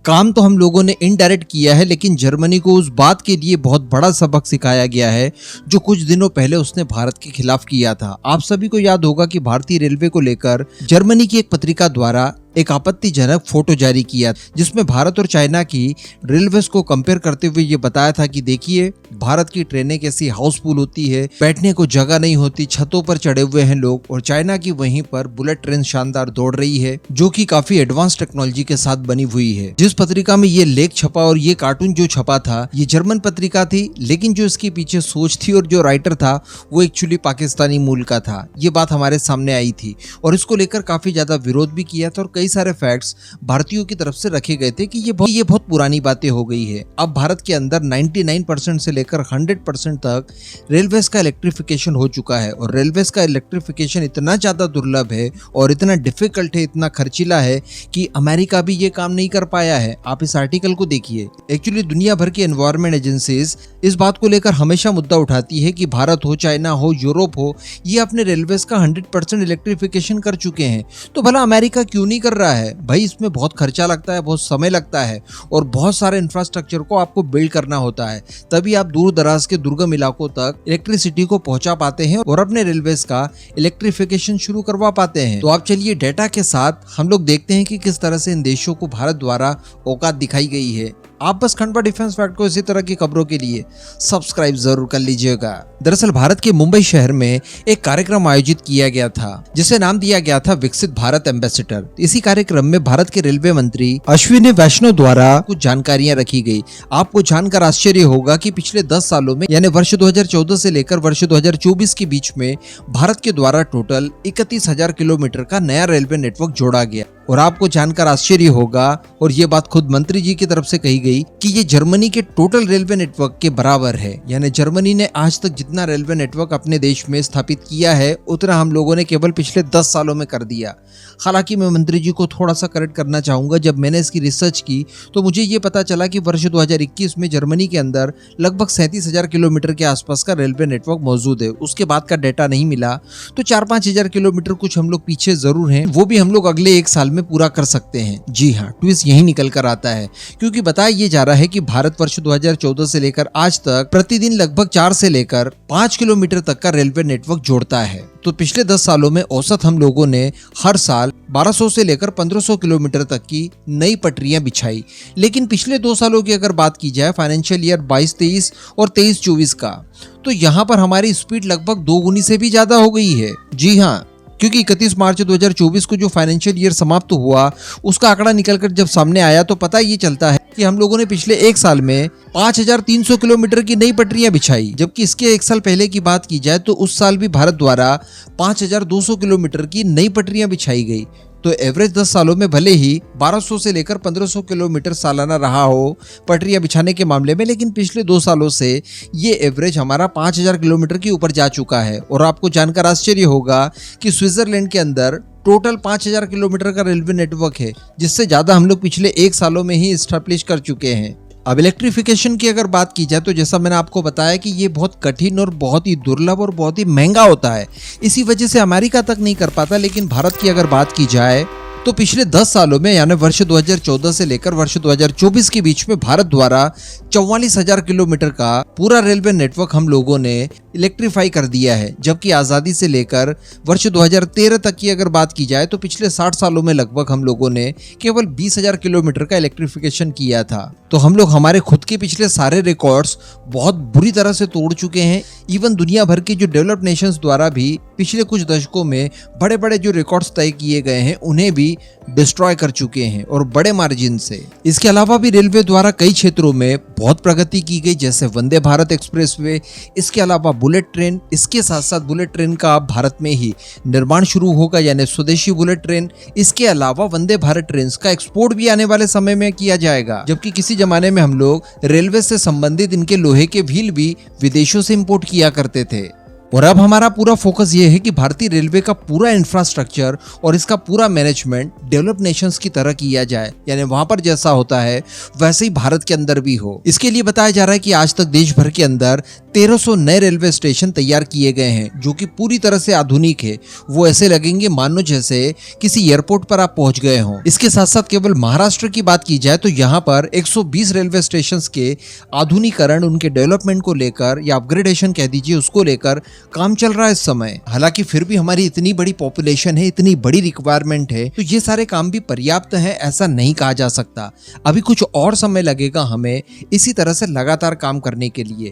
काम तो हम लोगों ने इनडायरेक्ट किया है, लेकिन जर्मनी को उस बात के लिए बहुत बड़ा सबक सिखाया गया है जो कुछ दिनों पहले उसने भारत के खिलाफ किया था। आप सभी को याद होगा कि भारतीय रेलवे को लेकर जर्मनी की एक पत्रिका द्वारा एक आपत्तिजनक फोटो जारी किया जिसमें भारत और चाइना की रेलवेज को कंपेयर करते हुए ये बताया था कि देखिए भारत की ट्रेनें कैसी हाउसफुल होती है, बैठने को जगह नहीं होती, छतों पर चढ़े हुए हैं लोग, और चाइना की वहीं पर बुलेट ट्रेन शानदार दौड़ रही है जो कि काफी एडवांस टेक्नोलॉजी के साथ बनी हुई है। जिस पत्रिका में ये लेख छपा और ये कार्टून जो छपा था ये जर्मन पत्रिका थी, लेकिन जो इसके पीछे सोच थी और जो राइटर था वो एक्चुअली पाकिस्तानी मूल का था। ये बात हमारे सामने आई थी और इसको लेकर काफी ज्यादा विरोध भी किया था और कई सारे फैक्ट्स भारतीयों की तरफ से रखे गए थे कि ये बहुत पुरानी बातें हो गई है। अब भारत के अंदर 99% से लेकर 100% तक रेलवेज का इलेक्ट्रिफिकेशन हो चुका है और रेलवेज का इलेक्ट्रिफिकेशन इतना ज्यादा दुर्लभ है और इतना डिफिकल्ट है, इतना खर्चीला है कि अमेरिका भी ये काम नहीं कर पाया है। आप इस आर्टिकल को देखिए। एक्चुअली दुनिया भर की एनवायरमेंट एजेंसीज इस बात को लेकर हमेशा मुद्दा उठाती है कि भारत हो, चाइना हो, यूरोप हो, ये अपने रेलवेज का 100% इलेक्ट्रिफिकेशन कर चुके हैं, तो भला अमेरिका क्यों नहीं कर रहा है? भाई इसमें बहुत खर्चा लगता है, बहुत समय लगता है और बहुत सारे इंफ्रास्ट्रक्चर को आपको बिल्ड करना होता है, तभी आप दूर दराज के दुर्गम इलाकों तक इलेक्ट्रिसिटी को पहुंचा पाते हैं और अपने रेलवेज का इलेक्ट्रिफिकेशन शुरू करवा पाते हैं। तो आप चलिए डेटा के साथ हम लोग देखते हैं कि किस तरह से इन देशों को भारत द्वारा औकात दिखाई गई है। आप बस खंडवा डिफेंस फैक्ट को इसी तरह की खबरों के लिए सब्सक्राइब जरूर कर लीजिएगा। दरअसल भारत के मुंबई शहर में एक कार्यक्रम आयोजित किया गया था जिसे नाम दिया गया था विकसित भारत एम्बेसडर। इसी कार्यक्रम में भारत के रेलवे मंत्री अश्विनी वैष्णव द्वारा कुछ जानकारियां रखी गई। आपको जानकर आश्चर्य होगा कि पिछले 10 सालों में यानी वर्ष 2014 से लेकर वर्ष 2024 के बीच में भारत के द्वारा टोटल 31,000 किलोमीटर का नया रेलवे नेटवर्क जोड़ा गया। और आपको जानकर आश्चर्य होगा, और ये बात खुद मंत्री जी की तरफ से कही गई, कि ये जर्मनी के टोटल रेलवे नेटवर्क के बराबर है। यानी जर्मनी ने आज तक जितना रेलवे नेटवर्क अपने देश में स्थापित किया है उतना हम लोगों ने केवल पिछले 10 सालों में कर दिया। हालांकि मैं मंत्री जी को थोड़ा सा करेक्ट करना चाहूंगा। जब मैंने इसकी रिसर्च की तो मुझे ये पता चला कि वर्ष 2021 में जर्मनी के अंदर लगभग 37,000 किलोमीटर के आसपास का रेलवे नेटवर्क मौजूद है। उसके बाद का डेटा नहीं मिला, तो 4-5 हजार किलोमीटर कुछ हम लोग पीछे जरूर हैं, वो भी हम लोग अगले 1 साल में पूरा कर सकते हैं। जी हाँ, ट्विस्ट यही निकल कर आता है, क्योंकि बताया ये जा रहा है कि भारत वर्ष 2014 से लेकर आज तक प्रतिदिन लगभग 4 से लेकर 5 किलोमीटर तक का रेलवे नेटवर्क जोड़ता है। तो पिछले 10 सालों में औसत हम लोगों ने हर साल 1200 से लेकर 1500 किलोमीटर तक की नई पटरियां बिछाई। लेकिन पिछले 2 सालों की अगर बात की जाए, फाइनेंशियल ईयर 22-23 और 23-24 का, तो यहाँ पर हमारी स्पीड लगभग 2 गुनी से भी ज्यादा हो गई है। जी हाँ, क्योंकि 31 मार्च 2024 को जो फाइनेंशियल ईयर समाप्त हुआ उसका आंकड़ा निकलकर जब सामने आया तो पता ये चलता है कि हम लोगों ने पिछले 1 साल में 5,300 किलोमीटर की नई पटरियां बिछाई। जबकि इसके 1 साल पहले की बात की जाए तो उस साल भी भारत द्वारा 5,200 किलोमीटर की नई पटरियां बिछाई गई। तो एवरेज 10 सालों में भले ही 1200 से लेकर 1500 किलोमीटर सालाना रहा हो पटरियां बिछाने के मामले में, लेकिन पिछले 2 सालों से ये एवरेज हमारा 5,000 किलोमीटर के ऊपर जा चुका है। और आपको जानकर आश्चर्य होगा कि स्विट्जरलैंड के अंदर टोटल 5,000 किलोमीटर का रेलवे नेटवर्क है, जिससे ज्यादा हम लोग पिछले 1 सालों में ही एस्टैब्लिश कर चुके हैं। अब इलेक्ट्रिफिकेशन की अगर बात की जाए तो जैसा मैंने आपको बताया कि ये बहुत कठिन और बहुत ही दुर्लभ और बहुत ही महंगा होता है, इसी वजह से अमेरिका तक नहीं कर पाता। लेकिन भारत की अगर बात की जाए तो पिछले 10 सालों में यानी वर्ष 2014 से लेकर वर्ष 2024 के बीच में भारत द्वारा 44,000 किलोमीटर का पूरा रेलवे नेटवर्क हम लोगों ने इलेक्ट्रीफाई कर दिया है। जबकि आज़ादी से लेकर वर्ष 2013 तक की अगर बात की जाए तो पिछले 60 सालों में लगभग हम लोगों ने केवल 20,000 किलोमीटर का इलेक्ट्रिफिकेशन किया था। तो हम लोग हमारे खुद के पिछले सारे रिकॉर्ड्स बहुत बुरी तरह से तोड़ चुके हैं। इवन दुनिया भर के जो डेवलप्ड नेशंस द्वारा भी पिछले कुछ दशकों में बड़े बड़े जो रिकॉर्ड्स तय किए गए हैं उन्हें भी डिस्ट्रॉय कर चुके हैं और बड़े मार्जिन से। इसके अलावा भी रेलवे द्वारा कई क्षेत्रों में बहुत प्रगति की गई, जैसे वंदे भारत एक्सप्रेसवे, इसके अलावा बुलेट ट्रेन। इसके साथ साथ बुलेट ट्रेन का अब भारत में ही निर्माण शुरू होगा, यानी स्वदेशी बुलेट ट्रेन। इसके अलावा वंदे भारत ट्रेन का एक्सपोर्ट भी आने वाले समय में किया जाएगा। जबकि किसी जमाने में हम लोग रेलवे से संबंधित इनके लोहे के व्हील भी विदेशों से इंपोर्ट किया करते थे। और अब हमारा पूरा फोकस ये है कि भारतीय रेलवे का पूरा इंफ्रास्ट्रक्चर और इसका पूरा मैनेजमेंट डेवलप्ड नेशंस की तरह किया जाए, यानी वहां पर जैसा होता है वैसे ही भारत के अंदर भी हो। इसके लिए बताया जा रहा है कि आज तक देश भर के अंदर 1300 नए रेलवे स्टेशन तैयार किए गए हैं जो कि पूरी तरह से आधुनिक है। वो ऐसे लगेंगे मानो जैसे किसी एयरपोर्ट पर आप पहुंच गए हों। इसके साथ साथ केवल महाराष्ट्र की बात की जाए तो यहाँ पर 120 रेलवे स्टेशन के आधुनिकीकरण, उनके डेवलपमेंट को लेकर या अपग्रेडेशन कह दीजिए उसको लेकर काम चल रहा है इस समय। हालांकि फिर भी हमारी इतनी बड़ी पॉपुलेशन है, इतनी बड़ी रिक्वायरमेंट है, तो ये सारे काम भी पर्याप्त है ऐसा नहीं कहा जा सकता। अभी कुछ और समय लगेगा हमें इसी तरह से लगातार काम करने के लिए।